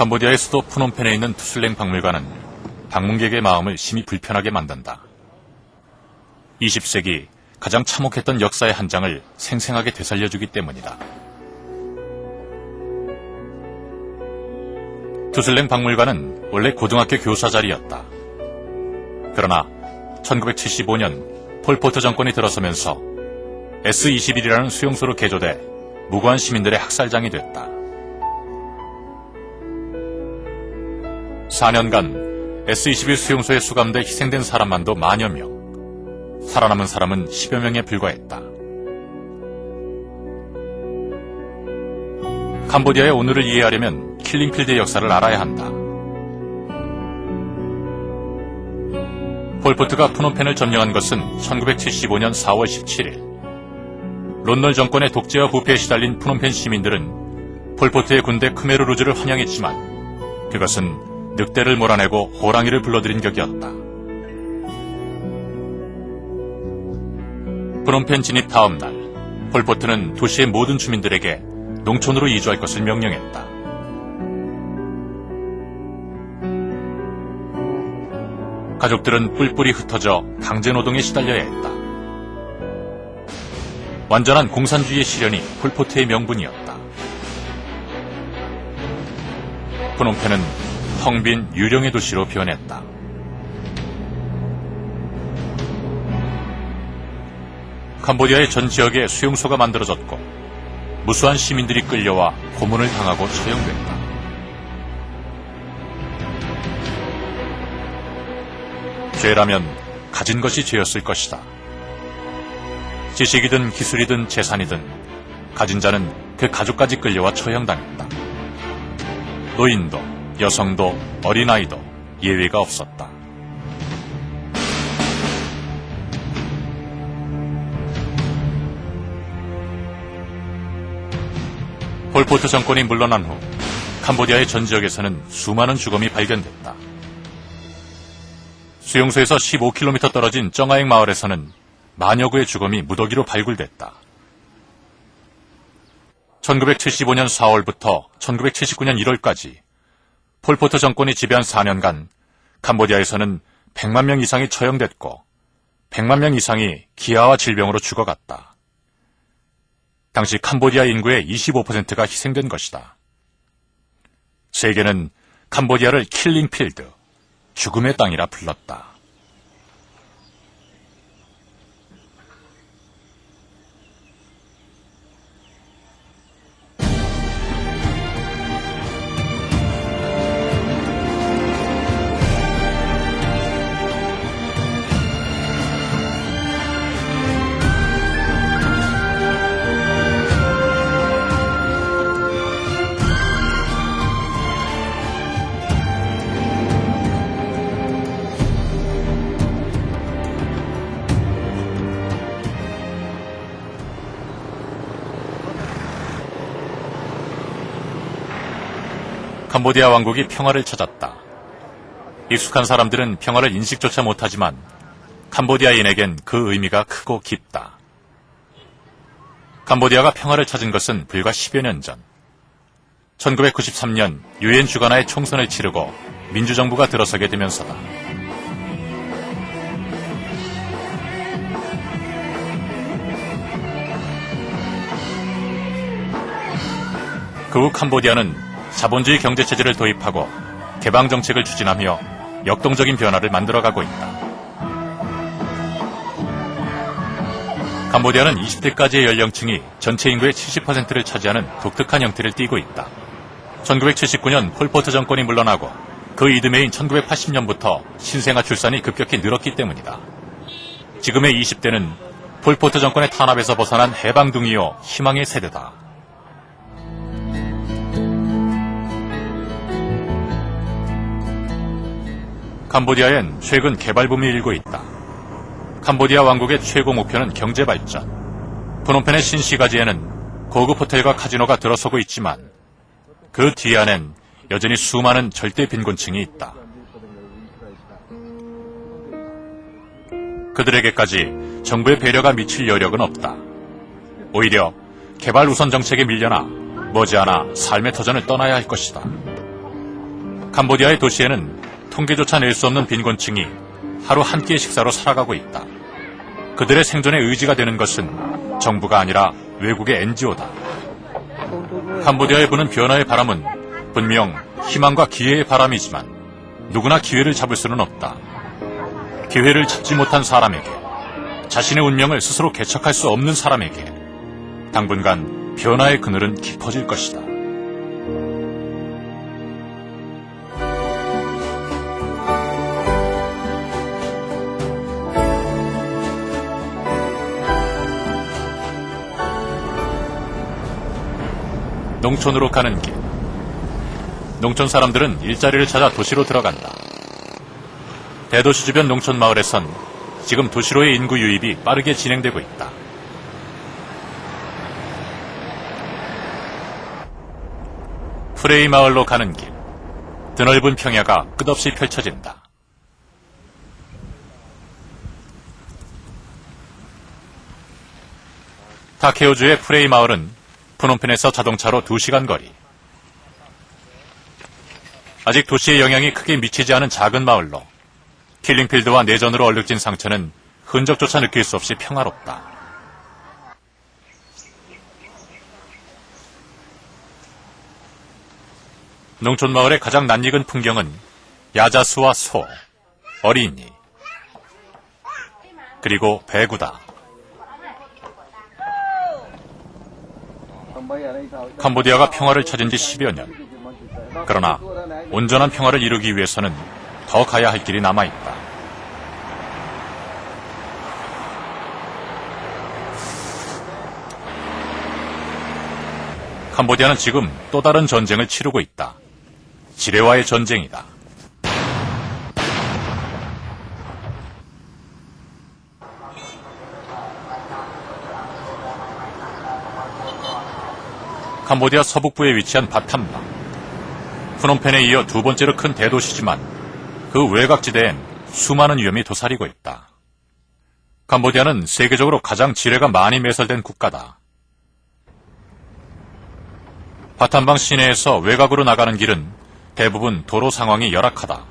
캄보디아의 수도 푸놈펜에 있는 투슬랭 박물관은 방문객의 마음을 심히 불편하게 만든다. 20세기 가장 참혹했던 역사의 한 장을 생생하게 되살려주기 때문이다. 투슬랭 박물관은 원래 고등학교 교사 자리였다. 그러나 1975년 폴포트 정권이 들어서면서 S-21이라는 수용소로 개조돼 무고한 시민들의 학살장이 됐다. 4년간 S-21 수용소에 수감돼 희생된 사람만도 만여 명, 살아남은 사람은 10여 명에 불과했다. 캄보디아의 오늘을 이해하려면 킬링필드의 역사를 알아야 한다. 폴포트가 푸놈펜을 점령한 것은 1975년 4월 17일. 론널 정권의 독재와 부패에 시달린 푸놈펜 시민들은 폴포트의 군대 크메르루즈를 환영했지만 그것은 늑대를 몰아내고 호랑이를 불러들인 격이었다. 푸놈펜 진입 다음 날, 폴포트는 도시의 모든 주민들에게 농촌으로 이주할 것을 명령했다. 가족들은 뿔뿔이 흩어져 강제노동에 시달려야 했다. 완전한 공산주의의 실현이 폴포트의 명분이었다. 푸놈펜은 텅 빈 유령의 도시로 변했다. 캄보디아의 전 지역에 수용소가 만들어졌고 무수한 시민들이 끌려와 고문을 당하고 처형됐다. 죄라면 가진 것이 죄였을 것이다. 지식이든 기술이든 재산이든 가진 자는 그 가족까지 끌려와 처형당했다. 노인도 여성도 어린아이도 예외가 없었다. 폴포트 정권이 물러난 후 캄보디아의 전 지역에서는 수많은 죽음이 발견됐다. 수용소에서 15km 떨어진 정아액 마을에서는 만여 구의 죽음이 무더기로 발굴됐다. 1975년 4월부터 1979년 1월까지 폴포트 정권이 지배한 4년간 캄보디아에서는 100만 명 이상이 처형됐고 100만 명 이상이 기아와 질병으로 죽어갔다. 당시 캄보디아 인구의 25%가 희생된 것이다. 세계는 캄보디아를 킬링필드, 죽음의 땅이라 불렀다. 캄보디아 왕국이 평화를 찾았다. 익숙한 사람들은 평화를 인식조차 못하지만 캄보디아인에겐 그 의미가 크고 깊다. 캄보디아가 평화를 찾은 것은 불과 10여 년 전. 1993년 유엔 주관하에 총선을 치르고 민주정부가 들어서게 되면서다. 그 후 캄보디아는 자본주의 경제체제를 도입하고 개방정책을 추진하며 역동적인 변화를 만들어가고 있다. 캄보디아는 20대까지의 연령층이 전체 인구의 70%를 차지하는 독특한 형태를 띠고 있다. 1979년 폴포트 정권이 물러나고 그 이듬해인 1980년부터 신생아 출산이 급격히 늘었기 때문이다. 지금의 20대는 폴포트 정권의 탄압에서 벗어난 해방둥이요 희망의 세대다. 캄보디아엔 최근 개발붐이 일고 있다. 캄보디아 왕국의 최고 목표는 경제 발전. 푸놈펜의 신시가지에는 고급 호텔과 카지노가 들어서고 있지만 그 뒤안엔 여전히 수많은 절대 빈곤층이 있다. 그들에게까지 정부의 배려가 미칠 여력은 없다. 오히려 개발 우선 정책에 밀려나 머지않아 삶의 터전을 떠나야 할 것이다. 캄보디아의 도시에는 통계조차 낼 수 없는 빈곤층이 하루 한 끼의 식사로 살아가고 있다. 그들의 생존의 의지가 되는 것은 정부가 아니라 외국의 NGO다. 캄보디아에 부는 변화의 바람은 분명 희망과 기회의 바람이지만 누구나 기회를 잡을 수는 없다. 기회를 잡지 못한 사람에게, 자신의 운명을 스스로 개척할 수 없는 사람에게 당분간 변화의 그늘은 깊어질 것이다. 농촌으로 가는 길. 농촌 사람들은 일자리를 찾아 도시로 들어간다. 대도시 주변 농촌 마을에선 지금 도시로의 인구 유입이 빠르게 진행되고 있다. 프레이 마을로 가는 길. 드넓은 평야가 끝없이 펼쳐진다. 타케오주의 프레이 마을은 프놈펜에서 자동차로 2시간 거리. 아직 도시의 영향이 크게 미치지 않은 작은 마을로 킬링필드와 내전으로 얼룩진 상처는 흔적조차 느낄 수 없이 평화롭다. 농촌 마을의 가장 낯익은 풍경은 야자수와 소, 어린이, 그리고 배구다. 캄보디아가 평화를 찾은 지 10여 년. 그러나 온전한 평화를 이루기 위해서는 더 가야 할 길이 남아있다. 캄보디아는 지금 또 다른 전쟁을 치르고 있다. 지뢰와의 전쟁이다. 캄보디아 서북부에 위치한 바탐방. 프놈펜에 이어 두 번째로 큰 대도시지만 그 외곽지대엔 수많은 위험이 도사리고 있다. 캄보디아는 세계적으로 가장 지뢰가 많이 매설된 국가다. 바탐방 시내에서 외곽으로 나가는 길은 대부분 도로 상황이 열악하다.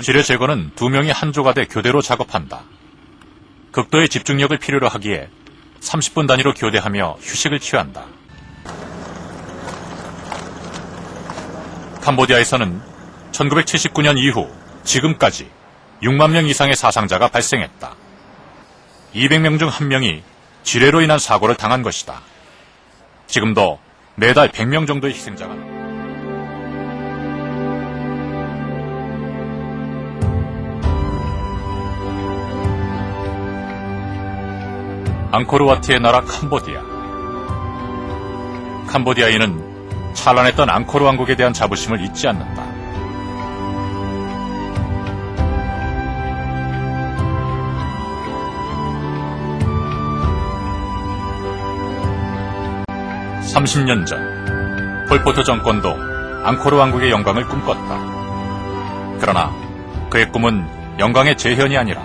지뢰 제거는 2명이 한 조가돼 교대로 작업한다. 극도의 집중력을 필요로 하기에 30분 단위로 교대하며 휴식을 취한다. 캄보디아에서는 1979년 이후 지금까지 6만 명 이상의 사상자가 발생했다. 200명 중 1명이 지뢰로 인한 사고를 당한 것이다. 지금도 매달 100명 정도의 희생자가 앙코르와트의 나라 캄보디아. 캄보디아인은 찬란했던 앙코르 왕국에 대한 자부심을 잊지 않는다. (30년) 전 폴포트 정권도 앙코르 왕국의 영광을 꿈꿨다. 그러나 그의 꿈은 영광의 재현이 아니라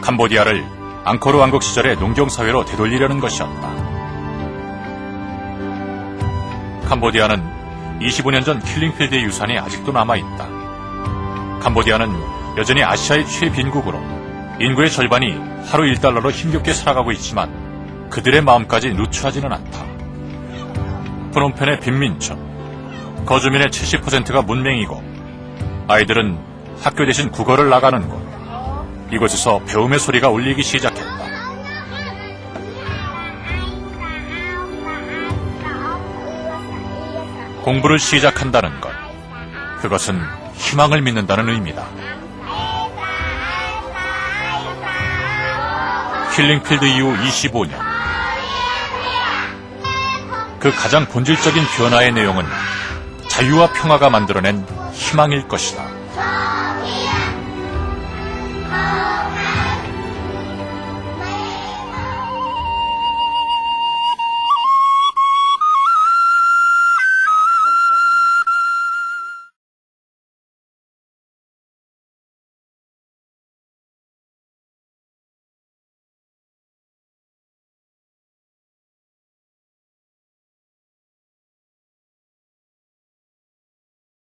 캄보디아를 앙코르 왕국 시절의 농경사회로 되돌리려는 것이었다. 캄보디아는 25년 전 킬링필드의 유산이 아직도 남아있다. 캄보디아는 여전히 아시아의 최빈국으로 인구의 절반이 하루 1달러로 힘겹게 살아가고 있지만 그들의 마음까지 누추하지는 않다. 프놈펜의 빈민촌, 거주민의 70%가 문맹이고 아이들은 학교 대신 국어를 나가는 곳. 이곳에서 배움의 소리가 울리기 시작했다. 공부를 시작한다는 것, 그것은 희망을 믿는다는 의미다. 킬링필드 이후 25년, 그 가장 본질적인 변화의 내용은 자유와 평화가 만들어낸 희망일 것이다.